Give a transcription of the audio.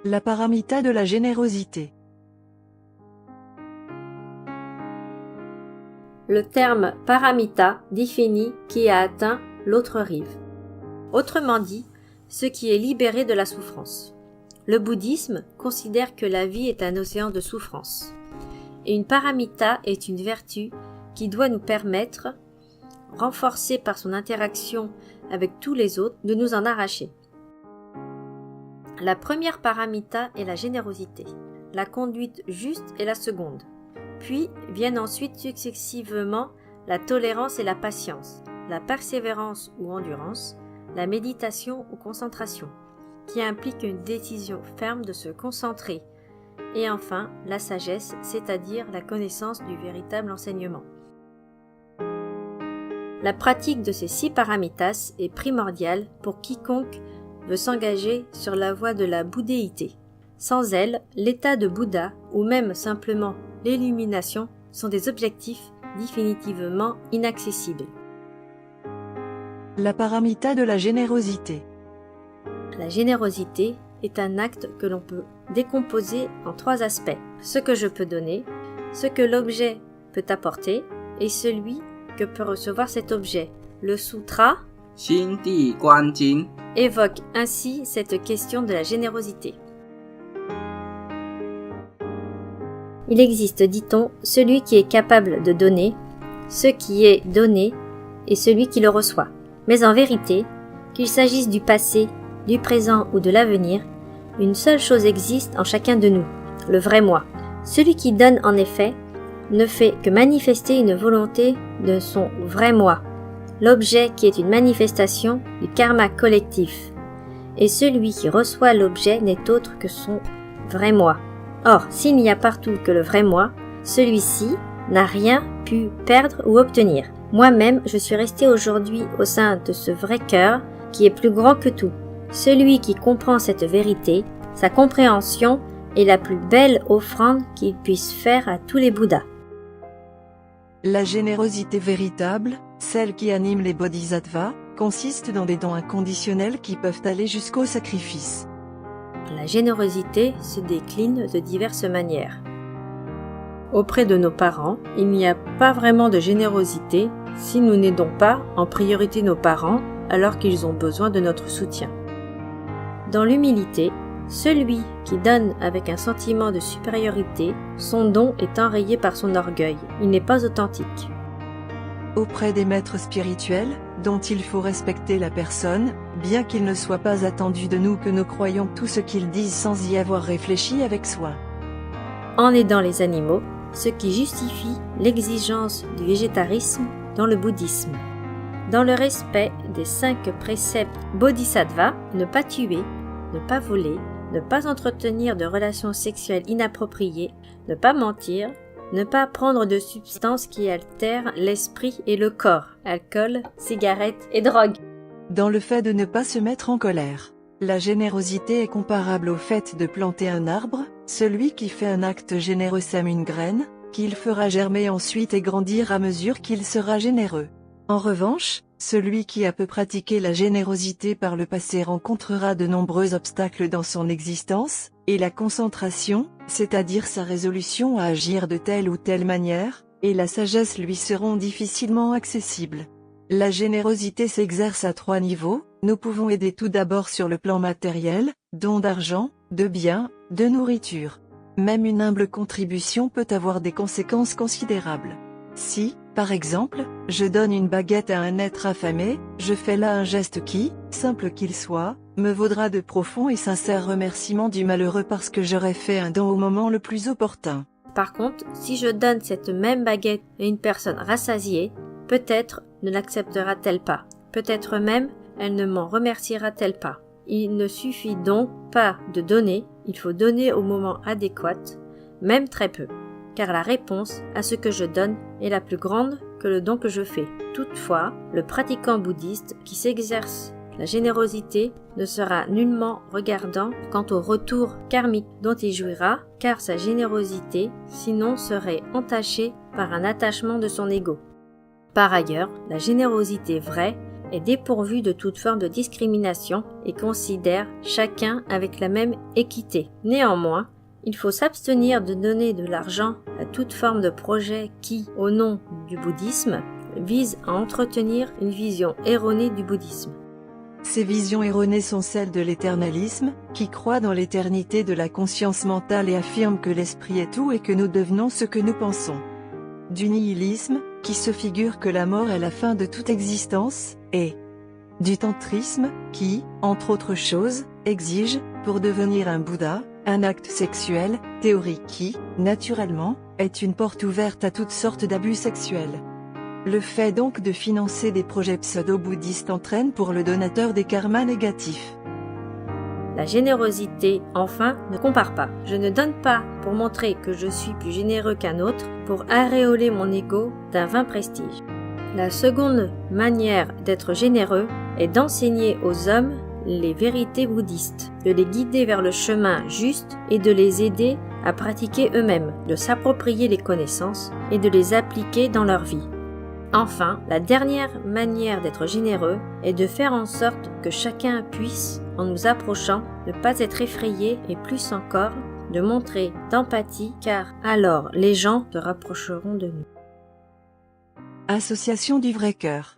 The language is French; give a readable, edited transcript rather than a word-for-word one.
La paramita de la générosité. Le terme paramita définit qui a atteint l'autre rive. Autrement dit, ce qui est libéré de la souffrance. Le bouddhisme considère que la vie est un océan de souffrance. Et une paramita est une vertu qui doit nous permettre, renforcée par son interaction avec tous les autres, de nous en arracher. La première paramita est la générosité. La conduite juste est la seconde. Puis viennent ensuite successivement la tolérance et la patience, la persévérance ou endurance, la méditation ou concentration, qui implique une décision ferme de se concentrer, et enfin la sagesse, c'est-à-dire la connaissance du véritable enseignement. La pratique de ces 6 paramitas est primordiale pour quiconque veut s'engager sur la voie de la bouddhéité. Sans elle, l'état de Bouddha ou même simplement l'illumination sont des objectifs définitivement inaccessibles. La paramita de la générosité. La générosité est un acte que l'on peut décomposer en 3 aspects. Ce que je peux donner, ce que l'objet peut apporter et celui que peut recevoir cet objet. Le sutra 心地观经 évoque ainsi cette question de la générosité. Il existe, dit-on, celui qui est capable de donner, ce qui est donné et celui qui le reçoit. Mais en vérité, qu'il s'agisse du passé, du présent ou de l'avenir, une seule chose existe en chacun de nous, le vrai moi. Celui qui donne en effet ne fait que manifester une volonté de son vrai moi, l'objet qui est une manifestation du karma collectif. Et celui qui reçoit l'objet n'est autre que son vrai moi. Or, s'il n'y a partout que le vrai moi, celui-ci n'a rien pu perdre ou obtenir. Moi-même, je suis resté aujourd'hui au sein de ce vrai cœur qui est plus grand que tout. Celui qui comprend cette vérité, sa compréhension est la plus belle offrande qu'il puisse faire à tous les Bouddhas. La générosité véritable, celle qui anime les bodhisattvas, consiste dans des dons inconditionnels qui peuvent aller jusqu'au sacrifice. La générosité se décline de diverses manières. Auprès de nos parents, il n'y a pas vraiment de générosité si nous n'aidons pas en priorité nos parents alors qu'ils ont besoin de notre soutien. Dans l'humilité, celui qui donne avec un sentiment de supériorité, son don est enrayé par son orgueil, il n'est pas authentique. Auprès des maîtres spirituels, dont il faut respecter la personne, bien qu'il ne soit pas attendu de nous que nous croyons tout ce qu'ils disent sans y avoir réfléchi avec soin. En aidant les animaux, ce qui justifie l'exigence du végétarisme dans le bouddhisme. Dans le respect des 5 préceptes bodhisattva, ne pas tuer, ne pas voler, ne pas entretenir de relations sexuelles inappropriées, ne pas mentir, ne pas prendre de substances qui altèrent l'esprit et le corps, alcool, cigarettes et drogue. Dans le fait de ne pas se mettre en colère. La générosité est comparable au fait de planter un arbre, celui qui fait un acte généreux sème une graine, qu'il fera germer ensuite et grandir à mesure qu'il sera généreux. En revanche, celui qui a peu pratiqué la générosité par le passé rencontrera de nombreux obstacles dans son existence, et la concentration, c'est-à-dire sa résolution à agir de telle ou telle manière, et la sagesse lui seront difficilement accessibles. La générosité s'exerce à 3 niveaux, nous pouvons aider tout d'abord sur le plan matériel, dons d'argent, de biens, de nourriture. Même une humble contribution peut avoir des conséquences considérables. Si, par exemple, je donne une baguette à un être affamé, je fais là un geste qui, simple qu'il soit, me vaudra de profonds et sincères remerciements du malheureux parce que j'aurais fait un don au moment le plus opportun. Par contre, si je donne cette même baguette à une personne rassasiée, peut-être ne l'acceptera-t-elle pas. Peut-être même, elle ne m'en remerciera-t-elle pas. Il ne suffit donc pas de donner, il faut donner au moment adéquat, même très peu, car la réponse à ce que je donne est la plus grande que le don que je fais. Toutefois, le pratiquant bouddhiste qui s'exerce la générosité ne sera nullement regardant quant au retour karmique dont il jouira, car sa générosité, sinon, serait entachée par un attachement de son ego. Par ailleurs, la générosité vraie est dépourvu de toute forme de discrimination et considère chacun avec la même équité. Néanmoins, il faut s'abstenir de donner de l'argent à toute forme de projet qui, au nom du bouddhisme, vise à entretenir une vision erronée du bouddhisme. Ces visions erronées sont celles de l'éternalisme, qui croit dans l'éternité de la conscience mentale et affirme que l'esprit est tout et que nous devenons ce que nous pensons. Du nihilisme, qui se figure que la mort est la fin de toute existence, et du tantrisme, qui, entre autres choses, exige, pour devenir un Bouddha, un acte sexuel, théorie qui, naturellement, est une porte ouverte à toutes sortes d'abus sexuels. Le fait donc de financer des projets pseudo-bouddhistes entraîne pour le donateur des karmas négatifs. La générosité, enfin, ne compare pas. Je ne donne pas pour montrer que je suis plus généreux qu'un autre, pour auréoler mon ego d'un vain prestige. La seconde manière d'être généreux est d'enseigner aux hommes les vérités bouddhistes, de les guider vers le chemin juste et de les aider à pratiquer eux-mêmes, de s'approprier les connaissances et de les appliquer dans leur vie. Enfin, la dernière manière d'être généreux est de faire en sorte que chacun puisse, en nous approchant, ne pas être effrayé et plus encore, de montrer d'empathie car alors les gens se rapprocheront de nous. Association du vrai cœur.